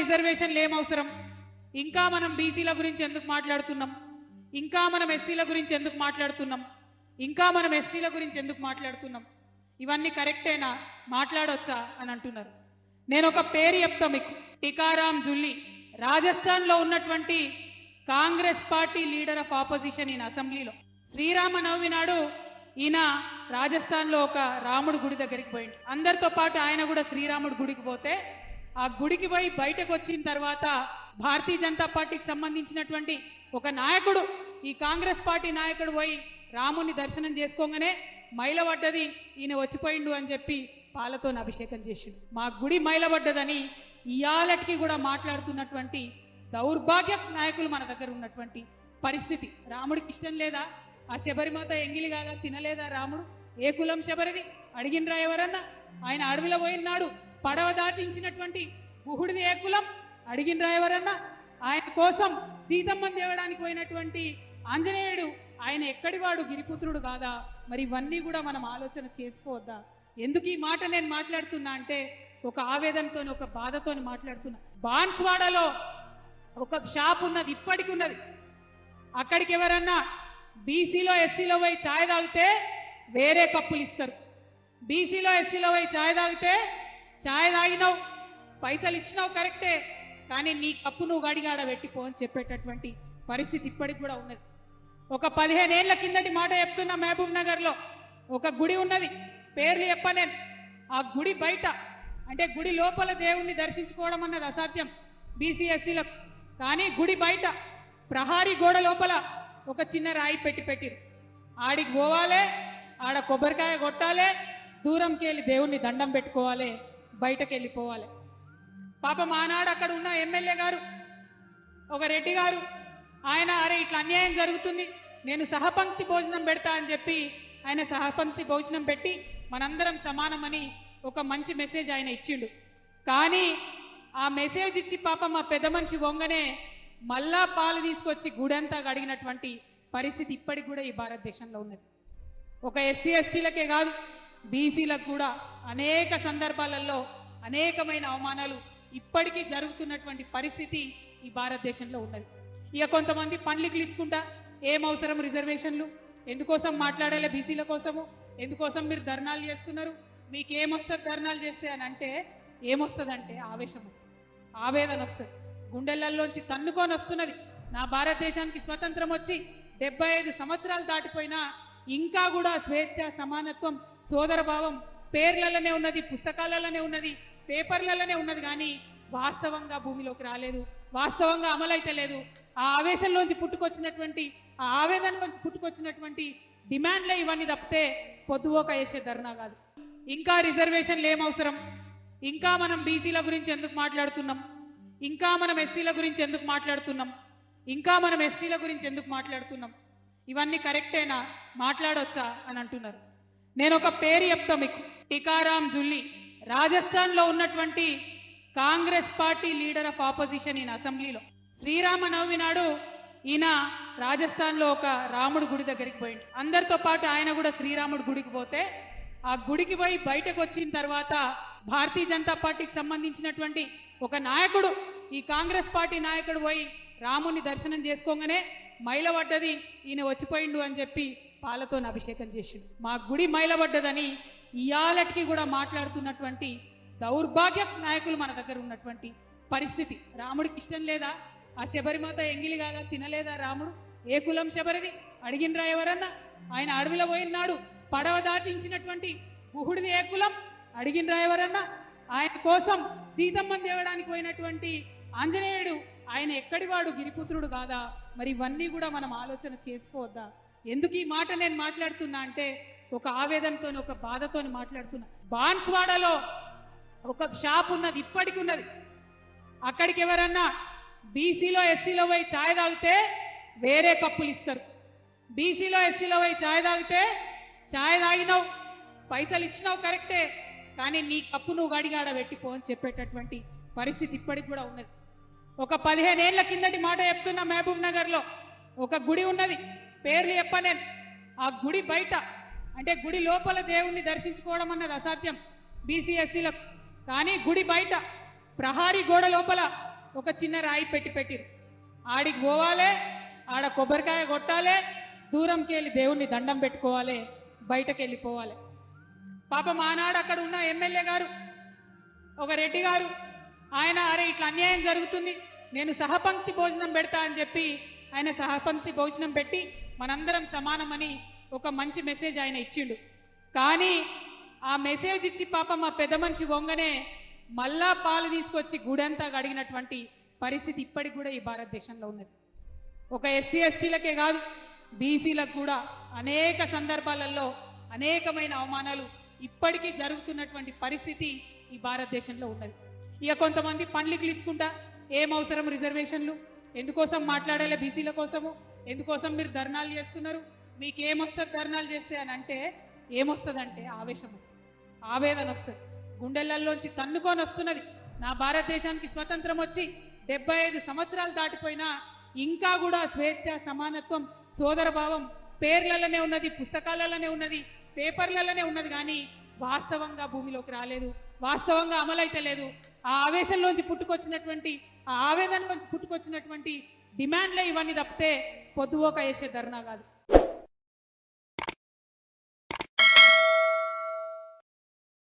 రిజర్వేషన్లు ఏం అవసరం? ఇంకా మనం బీసీల గురించి ఎందుకు మాట్లాడుతున్నాం? ఇంకా మనం ఎస్సీల గురించి ఎందుకు మాట్లాడుతున్నాం? ఇంకా మనం ఎస్టీల గురించి ఎందుకు మాట్లాడుతున్నాం? ఇవన్నీ కరెక్టేనా? మాట్లాడొచ్చా అని అంటున్నారు. నేను ఒక పేరు చెప్తా మీకు. టికారాం జుల్లి రాజస్థాన్లో ఉన్నటువంటి Congress party leader of opposition ఈయన అసెంబ్లీలో. శ్రీరామనవమి నాడు ఈయన రాజస్థాన్లో ఒక రాముడు గుడి దగ్గరికి పోయింది. అందరితో పాటు ఆయన కూడా శ్రీరాముడు గుడికి పోతే ఆ గుడికి పోయి బయటకు వచ్చిన తర్వాత భారతీయ జనతా పార్టీకి సంబంధించినటువంటి ఒక నాయకుడు, ఈ కాంగ్రెస్ పార్టీ నాయకుడు పోయి రాముని దర్శనం చేసుకోగానే మైలబడ్డది, ఈయన వచ్చిపోయిండు అని చెప్పి పాలతో అభిషేకం చేసిండు. మా గుడి మైలబడ్డదని ఇయాలటికి కూడా మాట్లాడుతున్నటువంటి దౌర్భాగ్య నాయకులు మన దగ్గర ఉన్నటువంటి పరిస్థితి. రాముడికి ఇష్టం లేదా? ఆ శబరిమాత ఎంగిలి కాగా తినలేదా రాముడు? ఏ కులం శబరిది అడిగినరా ఎవరన్నా? ఆయన అడవిలో పోయినాడు, పడవ దాటించినటువంటి గుహుడిది ఏ కులం అడిగినరా ఎవరన్నా? ఆయన కోసం సీతమ్మని తేవడానికి పోయినటువంటి ఆంజనేయుడు ఆయన ఎక్కడివాడు? గిరిపుత్రుడు కాదా? మరి ఇవన్నీ కూడా మనం ఆలోచన చేసుకోవద్దా? ఎందుకు ఈ మాట నేను మాట్లాడుతున్నా అంటే ఒక ఆవేదనతో, ఒక బాధతో మాట్లాడుతున్నా. బాన్స్వాడలో ఒక షాప్ ఉన్నది, ఇప్పటికి ఉన్నది. అక్కడికి ఎవరన్నా బీసీలో ఎస్సీలో పోయి ఛాయ్ తాగితే వేరే కప్పులు ఇస్తారు. బీసీలో ఎస్సీలో పోయి ఛాయ్ తాగితే ఛాయ్ తాగినావు, పైసలు ఇచ్చినావు కరెక్టే, కానీ నీ కప్పు నువ్వు గడిగాడ పెట్టిపో అని చెప్పేటటువంటి పరిస్థితి ఇప్పటికి కూడా ఉన్నది. ఒక 15 ఏళ్ల కిందటి మాట చెప్తున్నా. మహబూబ్ నగర్లో ఒక గుడి ఉన్నది, పేర్లు చెప్ప నేను. ఆ గుడి బయట, అంటే గుడి లోపల దేవుణ్ణి దర్శించుకోవడం అన్నది అసాధ్యం బీసీ ఎస్సీలకు. కానీ గుడి బయట ప్రహారీ గోడ లోపల ఒక చిన్న రాయి పెట్టిరు. ఆడికి పోవాలి, ఆడ కొబ్బరికాయ కొట్టాలి, దూరంకి వెళ్ళి దేవుణ్ణి దండం పెట్టుకోవాలి, బయటకు వెళ్ళిపోవాలి. పాపం ఆనాడు అక్కడ ఉన్న ఎమ్మెల్యే గారు, ఒక రెడ్డి గారు, ఆయన అరే ఇట్లా అన్యాయం జరుగుతుంది, నేను సహపంక్తి భోజనం పెడతా అని చెప్పి ఆయన సహపంక్తి భోజనం పెట్టి మనందరం సమానమని ఒక మంచి మెసేజ్ ఆయన ఇచ్చిండు. కానీ ఆ మెసేజ్ ఇచ్చి పాపం మా పెద్ద మనిషి వంగనే మళ్ళా పాలు తీసుకొచ్చి గుడంతా గడిగినటువంటి పరిస్థితి ఇప్పటికి కూడా ఈ భారతదేశంలో ఉన్నది. ఒక ఎస్సీ ఎస్టీలకే కాదు, బీసీలకు కూడా అనేక సందర్భాలలో అనేకమైన అవమానాలు ఇప్పటికీ జరుగుతున్నటువంటి పరిస్థితి ఈ భారతదేశంలో ఉన్నది. ఇక కొంతమంది పండ్లు ఇచ్చుకుంటా ఏం అవసరం రిజర్వేషన్లు, ఎందుకోసం మాట్లాడాలి బీసీల కోసము, ఎందుకోసం మీరు ధర్నాలు చేస్తున్నారు, మీకేమొస్తుంది ధర్నాలు చేస్తే అని అంటే ఏమొస్తుందంటే ఆవేశం వస్తుంది, ఆవేదన వస్తుంది, గుండెలల్లోంచి తన్నుకొని వస్తున్నది. నా భారతదేశానికి స్వతంత్రం వచ్చి 75 సంవత్సరాలు దాటిపోయినా ఇంకా కూడా స్వేచ్ఛ, సమానత్వం, సోదరభావం పేర్లలోనే ఉన్నది, పుస్తకాలలోనే ఉన్నది, పేపర్లలోనే ఉన్నది, కానీ వాస్తవంగా భూమిలోకి రాలేదు, వాస్తవంగా అమలైతే లేదు. ఆ ఆవేశంలోంచి పుట్టుకొచ్చినటువంటి, ఆ ఆవేదనలోంచి పుట్టుకొచ్చినటువంటి డిమాండ్లే ఇవన్నీ తప్పితే పొద్దుపోక వేసే ధర్నా కాదు. ఇంకా రిజర్వేషన్లు ఏం అవసరం? ఇంకా మనం బీసీల గురించి ఎందుకు మాట్లాడుతున్నాం? ఇంకా మనం ఎస్సీల గురించి ఎందుకు మాట్లాడుతున్నాం? ఇంకా మనం ఎస్టీల గురించి ఎందుకు మాట్లాడుతున్నాం? ఇవన్నీ కరెక్టేనా? మాట్లాడొచ్చా అని అంటున్నారు. నేను ఒక పేరు చెప్తా మీకు. టికారాం జుల్లి రాజస్థాన్లో ఉన్నటువంటి Congress party leader of opposition ఈయన అసెంబ్లీలో. శ్రీరామనవమి నాడు ఈయన రాజస్థాన్లో ఒక రాముడు గుడి దగ్గరికి పోయింది. అందరితో పాటు ఆయన కూడా శ్రీరాముడు గుడికి పోతే ఆ గుడికి పోయి బయటకు వచ్చిన తర్వాత భారతీయ జనతా పార్టీకి సంబంధించినటువంటి ఒక నాయకుడు, ఈ కాంగ్రెస్ పార్టీ నాయకుడు పోయి రాముని దర్శనం చేసుకోగానే మైలబడ్డది, ఈయన వచ్చిపోయిండు అని చెప్పి పాలతో అభిషేకం చేసిండు. మా గుడి మైలబడ్డదని ఇయాలటికి కూడా మాట్లాడుతున్నటువంటి దౌర్భాగ్య నాయకులు మన దగ్గర ఉన్నటువంటి పరిస్థితి. రాముడికి ఇష్టం లేదా? ఆ శబరిమాత ఎంగిలి కాగా తినలేదా రాముడు? ఏ కులం శబరిది అడిగినరా ఎవరన్నా? ఆయన అడవిలో పోయినాడు, పడవ దాటించినటువంటి గుహుడిది ఏ కులం అడిగినరా ఎవరన్నా? ఆయన కోసం సీతమ్మని తేవడానికి పోయినటువంటి ఆంజనేయుడు ఆయన ఎక్కడివాడు? గిరిపుత్రుడు కాదా? మరి ఇవన్నీ కూడా మనం ఆలోచన చేసుకోవద్దా? ఎందుకు ఈ మాట నేను మాట్లాడుతున్నా అంటే ఒక ఆవేదనతో, ఒక బాధతో మాట్లాడుతున్నా. బాన్స్వాడలో ఒక షాప్ ఉన్నది, ఇప్పటికి ఉన్నది. అక్కడికి ఎవరన్నా బీసీలో ఎస్సీలో పోయి ఛాయ్ తాగితే వేరే కప్పులు ఇస్తారు. బీసీలో ఎస్సీలో పోయి ఛాయ్ తాగితే ఛాయ్ తాగినావు, పైసలు ఇచ్చినావు కరెక్టే, కానీ నీ కప్పు నువ్వు గడిగాడ పెట్టిపో అని చెప్పేటటువంటి పరిస్థితి ఇప్పటికి కూడా ఉన్నది. ఒక 15 ఏళ్ల కిందటి మాట చెప్తున్నా. మహబూబ్ నగర్లో ఒక గుడి ఉన్నది, పేర్లు చెప్ప నేను. ఆ గుడి బయట, అంటే గుడి లోపల దేవుణ్ణి దర్శించుకోవడం అన్నది అసాధ్యం బీసీ ఎస్సీలకు. కానీ గుడి బయట ప్రహారీ గోడ లోపల ఒక చిన్న రాయి పెట్టిరు. ఆడికి పోవాలి, ఆడ కొబ్బరికాయ కొట్టాలి, దూరంకి వెళ్ళి దేవుణ్ణి దండం పెట్టుకోవాలి, బయటకు వెళ్ళిపోవాలి. పాపం ఆనాడు అక్కడ ఉన్న ఎమ్మెల్యే గారు, ఒక రెడ్డి గారు, ఆయన అరే ఇట్లా అన్యాయం జరుగుతుంది, నేను సహపంక్తి భోజనం పెడతా అని చెప్పి ఆయన సహపంక్తి భోజనం పెట్టి మనందరం సమానమని ఒక మంచి మెసేజ్ ఆయన ఇచ్చిండు. కానీ ఆ మెసేజ్ ఇచ్చి పాపం మా పెద్ద మనిషి వంగనే మళ్ళా పాలు తీసుకొచ్చి గుడంతా గడిగినటువంటి పరిస్థితి ఇప్పటికి కూడా ఈ భారతదేశంలో ఉన్నది. ఒక ఎస్సీ ఎస్టీలకే కాదు, బీసీలకు కూడా అనేక సందర్భాలలో అనేకమైన అవమానాలు ఇప్పటికీ జరుగుతున్నటువంటి పరిస్థితి ఈ భారతదేశంలో ఉన్నది. ఇక కొంతమంది పండ్లు ఇచ్చుకుంటా ఏం అవసరం రిజర్వేషన్లు, ఎందుకోసం మాట్లాడాలి బీసీల కోసము, ఎందుకోసం మీరు ధర్నాలు చేస్తున్నారు, మీకేమొస్తుంది ధర్నాలు చేస్తే అని అంటే ఏమొస్తుందంటే ఆవేశం వస్తుంది, ఆవేదన వస్తుంది, గుండెలల్లోంచి తన్నుకొని వస్తున్నది. నా భారతదేశానికి స్వతంత్రం వచ్చి 75 సంవత్సరాలు దాటిపోయినా ఇంకా కూడా స్వేచ్ఛ, సమానత్వం, సోదరభావం పేర్లలోనే ఉన్నది, పుస్తకాలలోనే ఉన్నది, పేపర్లలోనే ఉన్నది, కానీ వాస్తవంగా భూమిలోకి రాలేదు, వాస్తవంగా అమలైతే లేదు. ఆ ఆవేశంలోంచి పుట్టుకొచ్చినటువంటి, ఆ ఆవేదనలోంచి పుట్టుకొచ్చినటువంటి డిమాండ్లే ఇవన్నీ తప్పితే పొద్దువోక వేసే ధర్నా కాదు.